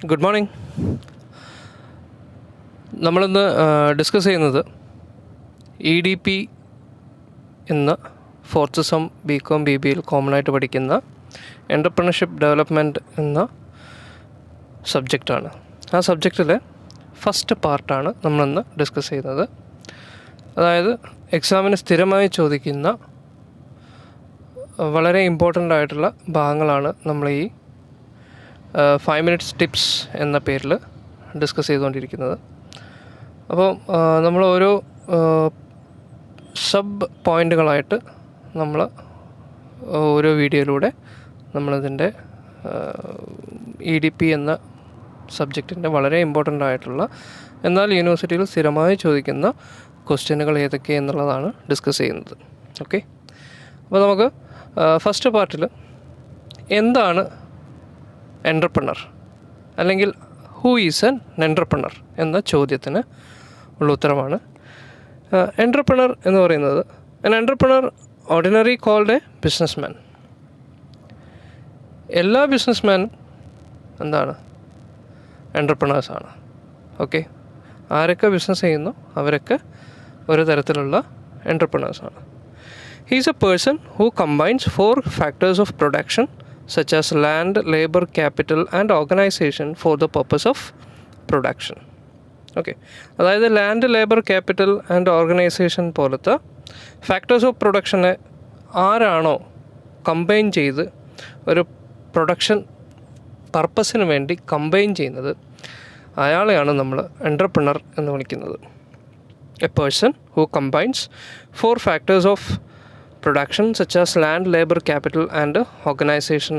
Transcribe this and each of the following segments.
Good morning. നമ്മളിന്ന് discuss ചെയ്യുന്നത് EDP എന്ന ഫോർത്ത് സെം BCom BBAയിൽ കോമൺ ആയിട്ട് പഠിക്കുന്ന എൻ്റർപ്രണർഷിപ്പ് ഡെവലപ്മെൻറ്റ് എന്ന സബ്ജക്റ്റാണ്. ആ സബ്ജക്റ്റിലെ ഫസ്റ്റ് പാർട്ടാണ് നമ്മളിന്ന് ഡിസ്കസ് ചെയ്യുന്നത്. അതായത് എക്സാമിന് സ്ഥിരമായി ചോദിക്കുന്ന വളരെ ഇമ്പോർട്ടൻ്റ് ആയിട്ടുള്ള ഭാഗങ്ങളാണ് നമ്മൾ ഈ 5 minutes ടിപ്സ് എന്ന പേരിൽ ഡിസ്കസ് ചെയ്തുകൊണ്ടിരിക്കുന്നത്. അപ്പോൾ നമ്മൾ ഓരോ സബ് പോയിൻ്റുകളായിട്ട് നമ്മൾ ഓരോ വീഡിയോയിലൂടെ നമ്മളിതിൻ്റെ EDP എന്ന സബ്ജക്റ്റിൻ്റെ വളരെ ഇമ്പോർട്ടൻ്റ് ആയിട്ടുള്ള എന്നാൽ യൂണിവേഴ്സിറ്റിയിൽ സ്ഥിരമായി ചോദിക്കുന്ന ക്വസ്റ്റ്യനുകൾ ഏതൊക്കെ എന്നുള്ളതാണ് ഡിസ്കസ് ചെയ്യുന്നത്. ഓക്കെ, അപ്പോൾ നമുക്ക് ഫസ്റ്റ് പാർട്ടിൽ എന്താണ് എൻ്റർപ്രണർ അല്ലെങ്കിൽ ഹൂ ഈസ് എൻ എൻ്റർപ്രണർ എന്ന ചോദ്യത്തിന് ഉള്ള ഉത്തരമാണ്. എൻ്റർപ്രണർ എന്ന് പറയുന്നത് എൻ entrepreneur ordinary called a businessman. എല്ലാ ബിസിനസ്മാനും എന്താണ്? എൻ്റർപ്രണേഴ്സാണ്. ഓക്കെ, ആരൊക്കെ ബിസിനസ് ചെയ്യുന്നു അവരൊക്കെ ഒരു തരത്തിലുള്ള എൻ്റർപ്രണേഴ്സാണ്. He is a person who combines 4 factors of production such as land, labor, capital and organization for the purpose of production. Okay, അതായത് land, labour, capital and organisation പോലത്തെ ഫാക്ടേഴ്സ് ഓഫ് പ്രൊഡക്ഷനെ ആരാണോ കമ്പൈൻ ചെയ്ത് ഒരു പ്രൊഡക്ഷൻ പർപ്പസിന് വേണ്ടി combine ചെയ്യുന്നത് അയാളെയാണ് നമ്മൾ എൻ്റർപ്രണർ എന്ന് വിളിക്കുന്നത്. A person who combines 4 factors of production such as land, labor, capital and organization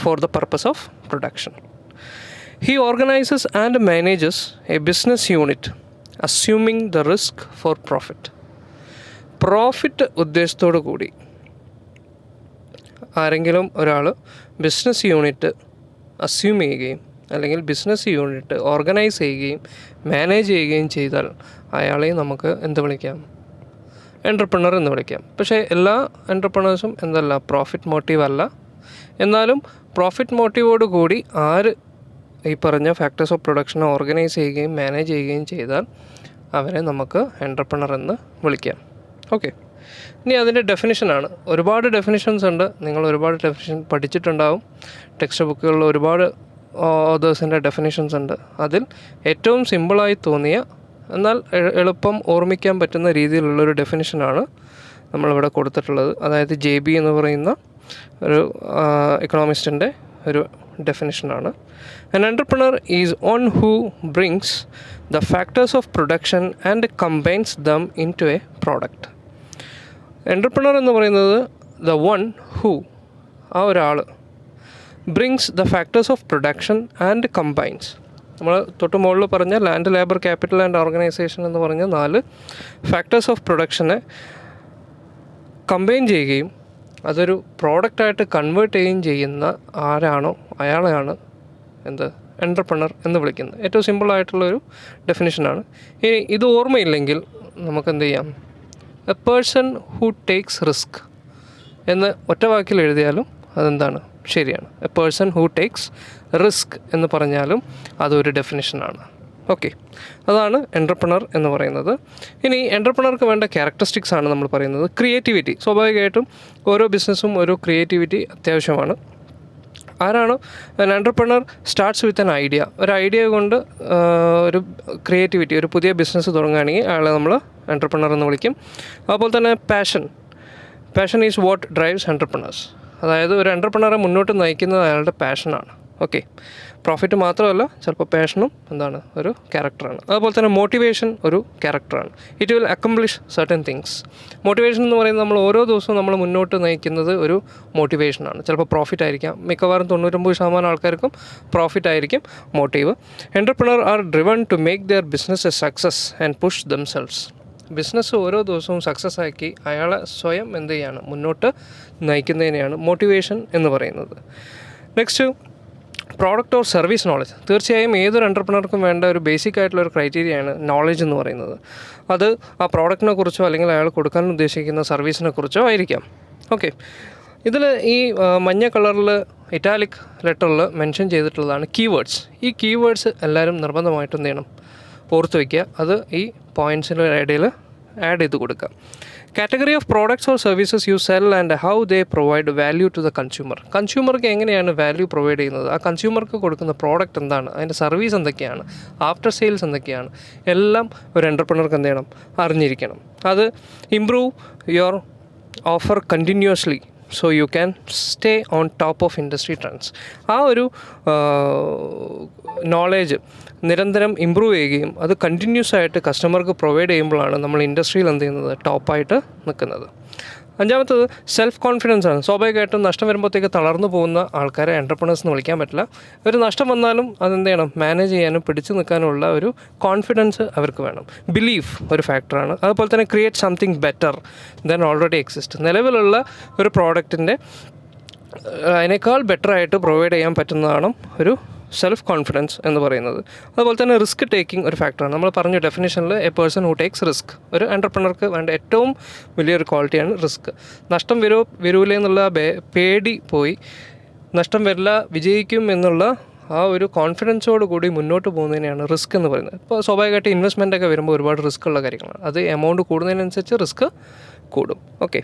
for the purpose of production. He organizes and manages a business unit assuming the risk for profit. Profit ഉദ്ദേശത്തോടു കൂടി ആരെങ്കിലും ഒരാൾ business unit assume ചെയ്യുകയും അല്ലെങ്കിൽ business unit organise ചെയ്യുകയും manage ചെയ്യുകയും ചെയ്താൽ അയാളെ നമുക്ക് എന്ത് വിളിക്കാം? എൻ്റർപ്രണർ എന്ന് വിളിക്കാം. പക്ഷേ എല്ലാ എൻ്റർപ്രണേഴ്സും എന്തല്ല, പ്രോഫിറ്റ് മോട്ടീവ് അല്ല. എന്നാലും പ്രോഫിറ്റ് മോട്ടീവോട് കൂടി ആര് ഈ പറഞ്ഞ ഫാക്ടേഴ്സ് ഓഫ് പ്രൊഡക്ഷനെ ഓർഗനൈസ് ചെയ്യുകയും മാനേജ് ചെയ്യുകയും ചെയ്താൽ അവരെ നമുക്ക് എൻ്റർപ്രണർ എന്ന് വിളിക്കാം. ഓക്കെ, ഇനി അതിൻ്റെ ഡെഫിനിഷനാണ്. ഒരുപാട് ഡെഫിനിഷൻസ് ഉണ്ട്. നിങ്ങൾ ഒരുപാട് ഡെഫിനിഷൻ പഠിച്ചിട്ടുണ്ടാവും. ടെക്സ്റ്റ് ബുക്കുകളിൽ ഒരുപാട് ഓതേഴ്സിൻ്റെ ഡെഫിനിഷൻസ് ഉണ്ട്. അതിൽ ഏറ്റവും സിമ്പിളായി തോന്നിയ എന്നാൽ എളുപ്പം ഓർമ്മിക്കാൻ പറ്റുന്ന രീതിയിലുള്ളൊരു ഡെഫിനിഷനാണ് നമ്മളിവിടെ കൊടുത്തിട്ടുള്ളത്. അതായത് J.B എന്ന് പറയുന്ന ഒരു എക്കണോമിസ്റ്റിൻ്റെ ഒരു ഡെഫിനിഷനാണ്. An entrepreneur is one who brings the factors of production and combines them into a product. Entrepreneur എന്ന് പറയുന്നത് the one who, ആ ഒരാൾ, brings the factors of production and combines. നമ്മൾ തൊട്ട് മുകളിൽ പറഞ്ഞ land, labour, capital and organisation എന്ന് പറഞ്ഞ 4 ഫാക്ടേഴ്സ് ഓഫ് പ്രൊഡക്ഷനെ കമ്പൈൻ ചെയ്യുകയും അതൊരു പ്രോഡക്റ്റായിട്ട് കൺവേർട്ട് ചെയ്യുകയും ചെയ്യുന്ന ആരാണോ അയാളെയാണ് എന്ത്? എൻ്റർപ്രണർ എന്ന് വിളിക്കുന്നത്. ഏറ്റവും സിമ്പിളായിട്ടുള്ളൊരു ഡെഫിനിഷനാണ്. ഇനി ഇത് ഓർമ്മയില്ലെങ്കിൽ നമുക്കെന്ത് ചെയ്യാം? A person who takes risk എന്ന് ഒറ്റ വാക്കിൽ എഴുതിയാലും അതെന്താണ്? ശരിയാണ്. A person who takes risk എന്ന് പറഞ്ഞാലും അതൊരു ഡെഫിനിഷനാണ്. ഓക്കെ, അതാണ് എൻ്റർപ്രണർ എന്ന് പറയുന്നത്. ഇനി എൻ്റർപ്രണർക്ക് വേണ്ട ക്യാരക്ടറിസ്റ്റിക്സ് ആണ് നമ്മൾ പറയുന്നത്. ക്രിയേറ്റിവിറ്റി. സ്വാഭാവികമായിട്ടും ഓരോ ബിസിനസ്സും ഒരു ക്രിയേറ്റിവിറ്റി അത്യാവശ്യമാണ്. ആരാണ് entrepreneur? Starts with an idea. ഒരു ഐഡിയ കൊണ്ട് ഒരു ക്രിയേറ്റിവിറ്റി, ഒരു പുതിയ ബിസിനസ് തുടങ്ങുകയാണെങ്കിൽ അയാളെ നമ്മൾ എൻ്റർപ്രണർ എന്ന് വിളിക്കും. അതുപോലെ തന്നെ passion is what drives entrepreneurs. അതായത് ഒരു എൻ്റർപ്രണറെ മുന്നോട്ട് നയിക്കുന്നത് അയാളുടെ പാഷനാണ്. ഓക്കെ, പ്രോഫിറ്റ് മാത്രമല്ല, ചിലപ്പോൾ പാഷനും എന്താണ്? ഒരു ക്യാരക്ടറാണ്. അതുപോലെ തന്നെ മോട്ടിവേഷൻ ഒരു ക്യാരക്ടറാണ്. It will accomplish certain things. Motivation എന്ന് പറയുന്നത് നമ്മൾ ഓരോ ദിവസവും നമ്മൾ മുന്നോട്ട് നയിക്കുന്നത് ഒരു മോട്ടിവേഷനാണ്. ചിലപ്പോൾ പ്രോഫിറ്റ് ആയിരിക്കാം. മിക്കവാറും 99% ആൾക്കാർക്കും പ്രോഫിറ്റ് ആയിരിക്കും motive. Entrepreneur are driven to make their business a success and push themselves. Business ഓരോ ദിവസവും സക്സസ് ആക്കി അയാളെ സ്വയം എന്ത് ചെയ്യാണ്? മുന്നോട്ട് നയിക്കുന്നതിനെയാണ് മോട്ടിവേഷൻ എന്ന് പറയുന്നത്. Next, product or service knowledge. തീർച്ചയായും ഏതൊരു എൻ്റർപ്രണർക്കും വേണ്ട ഒരു ബേസിക് ആയിട്ടുള്ളൊരു ക്രൈറ്റീരിയയാണ് നോളജ് എന്ന് പറയുന്നത്. അത് ആ പ്രോഡക്റ്റിനെ കുറിച്ചോ അല്ലെങ്കിൽ അയാൾ കൊടുക്കാൻ ഉദ്ദേശിക്കുന്ന സർവീസിനെ കുറിച്ചോ ആയിരിക്കാം. ഓക്കെ, ഇതിൽ ഈ മഞ്ഞ കളറിൽ ഇറ്റാലിക് ലെറ്ററിൽ മെൻഷൻ ചെയ്തിട്ടുള്ളതാണ് കീവേഡ്സ്. ഈ കീവേഡ്സ് എല്ലാവരും നിർബന്ധമായിട്ടും എന്ത് ചെയ്യണം, ഓർത്ത് വയ്ക്കുക. അത് ഈ പോയിൻറ്റ്സിൻ്റെ ഇടയിൽ ആഡ് ചെയ്ത് കൊടുക്കുക. Category of products or services you sell and how they provide value to the consumer. കൺസ്യൂമർക്ക് എങ്ങനെയാണ് വാല്യൂ പ്രൊവൈഡ് ചെയ്യുന്നത്, ആ കൺസ്യൂമർക്ക് കൊടുക്കുന്ന പ്രോഡക്റ്റ് എന്താണ്, അതിൻ്റെ സർവീസ് എന്തൊക്കെയാണ്, ആഫ്റ്റർ സെയിൽസ് എന്തൊക്കെയാണ്, എല്ലാം ഒരു എൻ്റർപ്രണർക്ക് എന്ത് ചെയ്യണം, അറിഞ്ഞിരിക്കണം. അത് improve your offer continuously so you can stay on top of industry trends. ആ ഒരു നോളേജ് നിരന്തരം ഇമ്പ്രൂവ് ചെയ്യുകയും അത് കണ്ടിന്യൂസ് ആയിട്ട് കസ്റ്റമർക്ക് പ്രൊവൈഡ് ചെയ്യുമ്പോഴാണ് നമ്മൾ ഇൻഡസ്ട്രിയിൽ എന്ത് ചെയ്യുന്നത്, ടോപ്പായിട്ട് നിൽക്കുന്നത്. അഞ്ചാമത്തത് സെൽഫ് കോൺഫിഡൻസ് ആണ്. സ്വാഭാവികമായിട്ടും നഷ്ടം വരുമ്പോഴത്തേക്ക് തളർന്നു പോകുന്ന ആൾക്കാരെ എൻ്റർപ്രണേഴ്സ് എന്ന് വിളിക്കാൻ പറ്റില്ല. ഒരു നഷ്ടം വന്നാലും അതെന്ത് ചെയ്യണം, മാനേജ് ചെയ്യാനും പിടിച്ചു നിൽക്കാനുമുള്ള ഒരു കോൺഫിഡൻസ് അവർക്ക് വേണം. ബിലീഫ് ഒരു ഫാക്ടറാണ്. അതുപോലെ തന്നെ create something better than already exist. നിലവിലുള്ള ഒരു പ്രോഡക്റ്റിൻ്റെ അതിനേക്കാൾ ബെറ്ററായിട്ട് പ്രൊവൈഡ് ചെയ്യാൻ പറ്റുന്നതാണ് ഒരു സെൽഫ് കോൺഫിഡൻസ് എന്ന് പറയുന്നത്. അതുപോലെ തന്നെ റിസ്ക് ടേക്കിംഗ് ഒരു ഫാക്ടറാണ്. നമ്മൾ പറഞ്ഞ ഡെഫിനേഷനിൽ a person who takes risk. ഒരു എൻ്റർപ്രണർക്ക് വേണ്ട ഏറ്റവും വലിയൊരു ക്വാളിറ്റിയാണ് റിസ്ക്. നഷ്ടം വരൂലേ എന്നുള്ള പേടി പോയി നഷ്ടം വരില്ല, വിജയിക്കും എന്നുള്ള ആ ഒരു കോൺഫിഡൻസോട് കൂടി മുന്നോട്ട് പോകുന്നതിനെയാണ് റിസ്ക് എന്ന് പറയുന്നത്. ഇപ്പോൾ സ്വാഭാവികമായിട്ട് ഇൻവെസ്റ്റ്മെൻറ്റൊക്കെ വരുമ്പോൾ ഒരുപാട് റിസ്ക് ഉള്ള കാര്യങ്ങളാണ്. അത് എമൗണ്ട് കൂടുന്നതിനനുസരിച്ച് റിസ്ക് കൂടും. ഓക്കെ.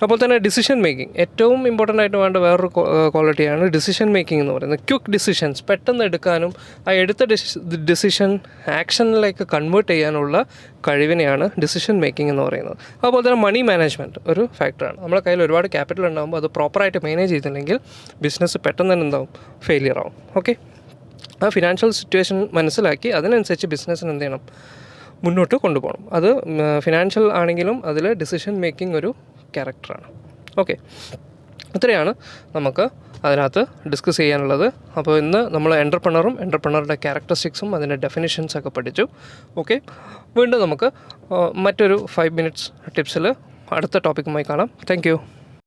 അപ്പോൾ തന്നെ ഡിസിഷൻ മേക്കിംഗ് ഏറ്റവും ഇമ്പോർട്ടൻ്റ് ആയിട്ട് വേണ്ട വേറൊരു ക്വാളിറ്റിയാണ് ഡിസിഷൻ മേക്കിംഗ് എന്ന് പറയുന്നത്. ക്വിക്ക് ഡിസിഷൻസ് പെട്ടെന്ന് എടുക്കാനും ആ എടുത്ത ഡിസിഷൻ ആക്ഷനിലേക്ക് കൺവേർട്ട് ചെയ്യാനുള്ള കഴിവിനെയാണ് ഡിസിഷൻ മേക്കിംഗ് എന്ന് പറയുന്നത്. അതുപോലെ തന്നെ മണി മാനേജ്മെൻറ്റ് ഒരു ഫാക്ടറാണ്. നമ്മുടെ കയ്യിൽ ഒരുപാട് ക്യാപിറ്റൽ ഉണ്ടാകുമ്പോൾ അത് പ്രോപ്പറായിട്ട് മാനേജ് ചെയ്തില്ലെങ്കിൽ ബിസിനസ് പെട്ടെന്ന് തന്നെ എന്താവും, ഫെയിലിയർ ആവും. ഓക്കെ. ആ ഫിനാൻഷ്യൽ സിറ്റുവേഷൻ മനസ്സിലാക്കി അതിനനുസരിച്ച് ബിസിനസ്സിന് എന്ത് ചെയ്യണം, മുന്നോട്ട് കൊണ്ടുപോകണം. അത് ഫിനാൻഷ്യൽ ആണെങ്കിലും അതിൽ ഡിസിഷൻ മേക്കിംഗ് ഒരു ക്യാരക്ടറാണ്. ഓക്കെ. ഇത്രയാണ് നമുക്ക് അതിനകത്ത് ഡിസ്കസ് ചെയ്യാനുള്ളത്. അപ്പോൾ ഇന്ന് നമ്മൾ എൻ്റർപ്രണറുടെ ക്യാരക്ടറിസ്റ്റിക്സും അതിൻ്റെ ഡെഫിനിഷൻസൊക്കെ പഠിച്ചു. ഓക്കെ. വീണ്ടും നമുക്ക് മറ്റൊരു 5 minutes ടിപ്സിൽ അടുത്ത ടോപ്പിക്കുമായി കാണാം. Thank you.